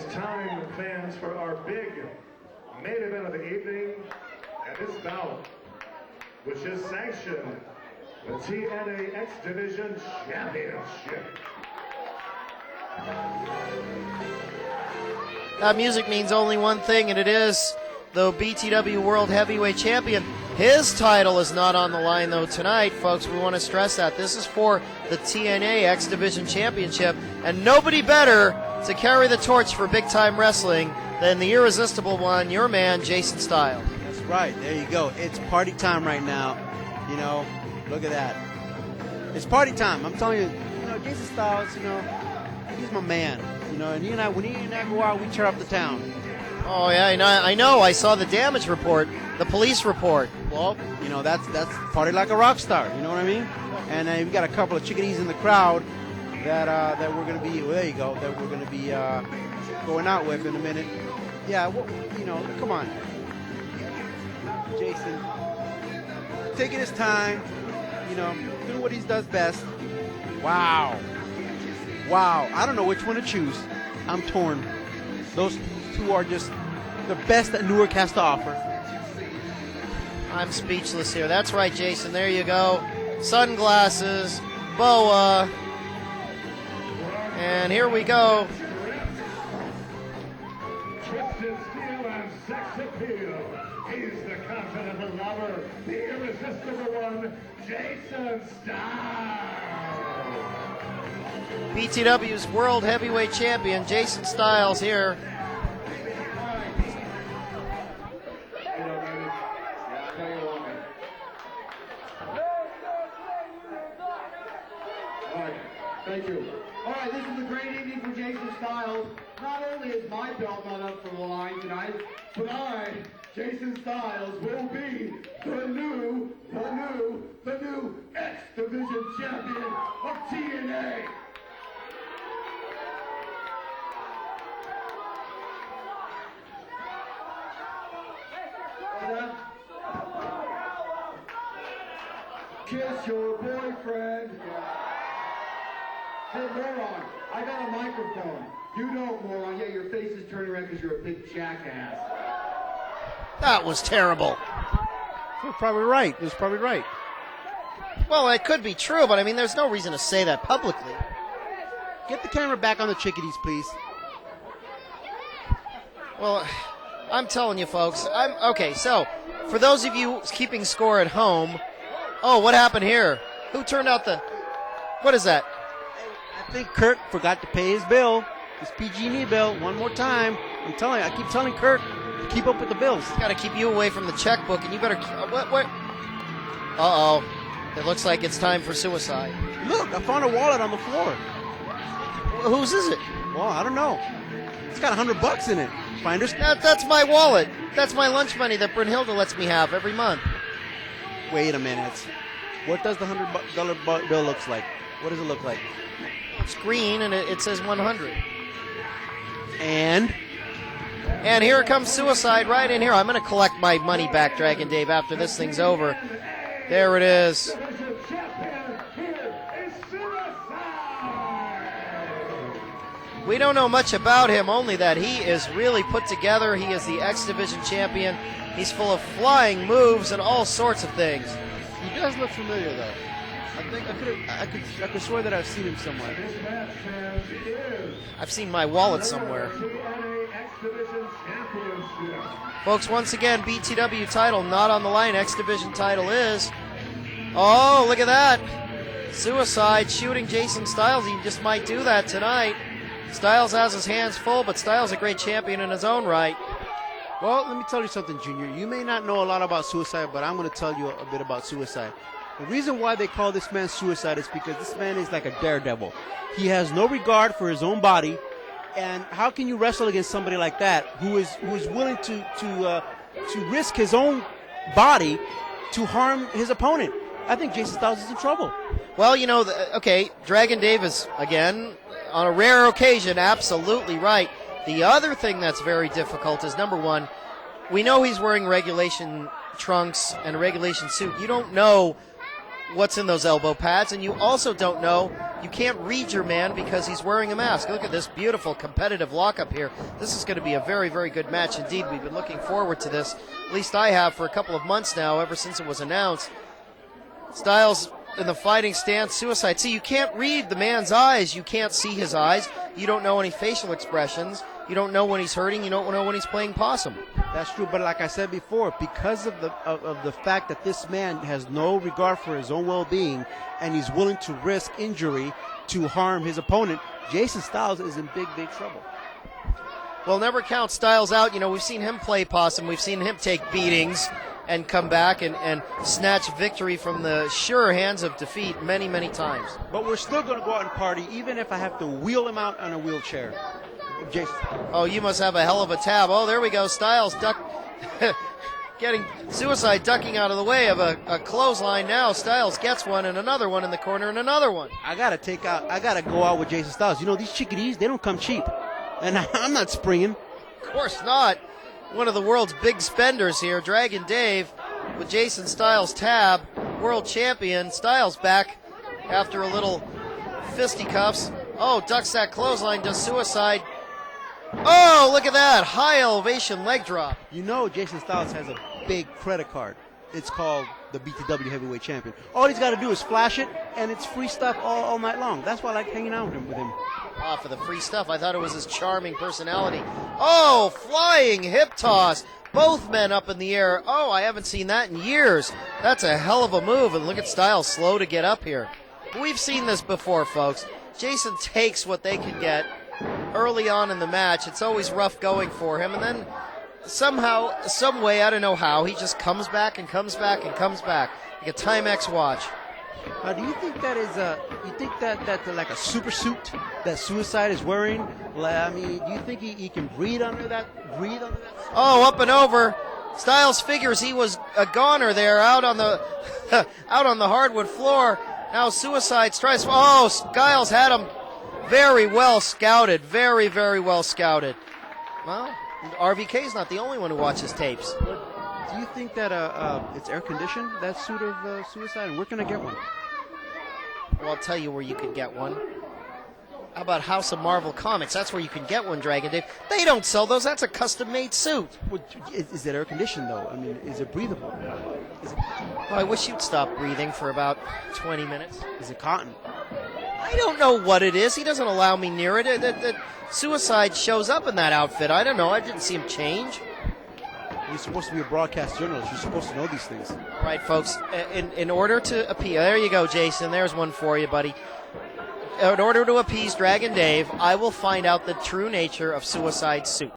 It's time, fans, for our big main event of the evening. And this bout, which is sanctioned the TNA X Division Championship. That music means only one thing, and it is the BTW World Heavyweight Champion. His title is not on the line, though, tonight, folks. We want to stress that. This is for the TNA X Division Championship, and nobody better to carry the torch for big-time wrestling than the irresistible one, your man, Jason Styles. That's right. There you go. It's party time right now. You know, look at that. It's party time. I'm telling you, Jason Styles, he's my man. And he and I, when he and I go out, we tear up the town. Oh, yeah, I know. I saw the damage report, the police report. Well, that's party like a rock star. You know what I mean? And we've got a couple of chickadees in the crowd that we're going to be, well, there you go, that we're going to be going out with in a minute. Yeah, well, come on. Jason, taking his time, doing what he does best. Wow. I don't know which one to choose. I'm torn. Those two are just the best that Newark has to offer. I'm speechless here. That's right, Jason. There you go. Sunglasses, boa. And here we go. Twisted steel and sex appeal. He's the confident lover, the irresistible one, Jason Styles. BTW's World Heavyweight Champion, Jason Styles here. Thank you. All right, this is a great evening for Jason Styles. Not only is my belt not up for the line tonight, but I, Jason Styles, will be the new X Division champion of TNA. Kiss your boyfriend. Hey, moron, I got a microphone. You don't, moron. Yeah, your face is turning around because you're a big jackass. That was terrible. You're probably right. It was probably right. Well, it could be true, but I mean, there's no reason to say that publicly. Get the camera back on the chickadees, please. Well, I'm telling you, folks. Okay, so for those of you keeping score at home, what happened here? Who turned out what is that? I think Kirk forgot to pay his bill, his PG&E bill, one more time. I keep telling Kirk to keep up with the bills. Got to keep you away from the checkbook, and you better. What? Uh-oh. It looks like it's time for suicide. Look, I found a wallet on the floor. Whose is it? Well, I don't know. It's got $100 in it. Finders. That's my wallet. That's my lunch money that Brunhilde lets me have every month. Wait a minute. What does the $100 bill look like? What does it look like? It's green, and it says 100. And here comes suicide right in here. I'm going to collect my money back, Dragon Dave, after this thing's over. There it is. We don't know much about him, only that he is really put together. He is the X Division champion. He's full of flying moves and all sorts of things. He does look familiar, though. I could swear that I've seen him somewhere. I've seen my wallet somewhere. Folks, once again, BTW title not on the line. X Division title is. Oh, look at that. Suicide shooting Jason Styles. He just might do that tonight. Styles has his hands full, but Styles a great champion in his own right. Well, let me tell you something, Junior. You may not know a lot about suicide, but I'm going to tell you a bit about suicide. The reason why they call this man suicide is because this man is like a daredevil. He has no regard for his own body, and how can you wrestle against somebody like that who is willing to risk his own body to harm his opponent? I think Jason Styles is in trouble. Well, Dragon Dave is, again, on a rare occasion, absolutely right. The other thing that's very difficult is, number one, we know he's wearing regulation trunks and a regulation suit. You don't know what's in those elbow pads, and you also don't know, you can't read your man because he's wearing a mask. Look at this beautiful competitive lockup here. This is going to be a very, very good match indeed. We've been looking forward to this. At least I have for a couple of months now, ever since it was announced. Styles in the fighting stance, Suicide. See, you can't read the man's eyes. You can't see his eyes. You don't know any facial expressions. You don't know when he's hurting. You don't know when he's playing possum. That's true, but like I said before, because of the fact that this man has no regard for his own well-being and he's willing to risk injury to harm his opponent, Jason Styles is in big, big trouble. Well, never count Styles out. You know, we've seen him play possum. We've seen him take beatings and come back and snatch victory from the sure hands of defeat many, many times. But we're still going to go out and party, even if I have to wheel him out on a wheelchair. Jason. Oh, you must have a hell of a tab. Oh, there we go. Styles getting Suicide ducking out of the way of a clothesline now. Styles gets one and another one in the corner and another one. I got to go out with Jason Styles. You know, these chickadees, they don't come cheap. And I'm not springing. Of course not. One of the world's big spenders here, Dragon Dave, with Jason Styles tab, world champion. Styles back after a little fisticuffs. Oh, ducks that clothesline, does Suicide. Oh, look at that. High elevation leg drop. You know Jason Styles has a big credit card. It's called the BTW Heavyweight Champion. All he's got to do is flash it, and it's free stuff all night long. That's why I like hanging out with him. Ah, for the free stuff. I thought it was his charming personality. Oh, flying hip toss. Both men up in the air. Oh, I haven't seen that in years. That's a hell of a move. And look at Styles, slow to get up here. We've seen this before, folks. Jason takes what they can get early on in the match. It's always rough going for him. And then somehow, some way, I don't know how, he just comes back and comes back and comes back. Like a Timex watch. Do you think that is that's like a super suit that Suicide is wearing? I mean, do you think he can breathe under that? Oh, up and over. Styles figures he was a goner there out on the out on the hardwood floor. Now Suicide tries. Oh, Styles had him very well scouted. Very, very well scouted. Well, RVK's not the only one who watches tapes. Do you think that it's air conditioned, that suit of Suicide, and where can I get one? Well, I'll tell you where you can get one. How about House of Marvel Comics? That's where you can get one, Dragon Dave. They don't sell those. That's a custom-made suit. Well, is it air conditioned, though? I mean, is it breathable? Well, I wish you'd stop breathing for about 20 minutes. Is it cotton? I don't know what it is. He doesn't allow me near it. Suicide shows up in that outfit. I don't know. I didn't see him change. You're supposed to be a broadcast journalist. You're supposed to know these things. All right, folks. In order to appeal, there you go, Jason. There's one for you, buddy. In order to appease Dragon Dave, I will find out the true nature of Suicide's suit.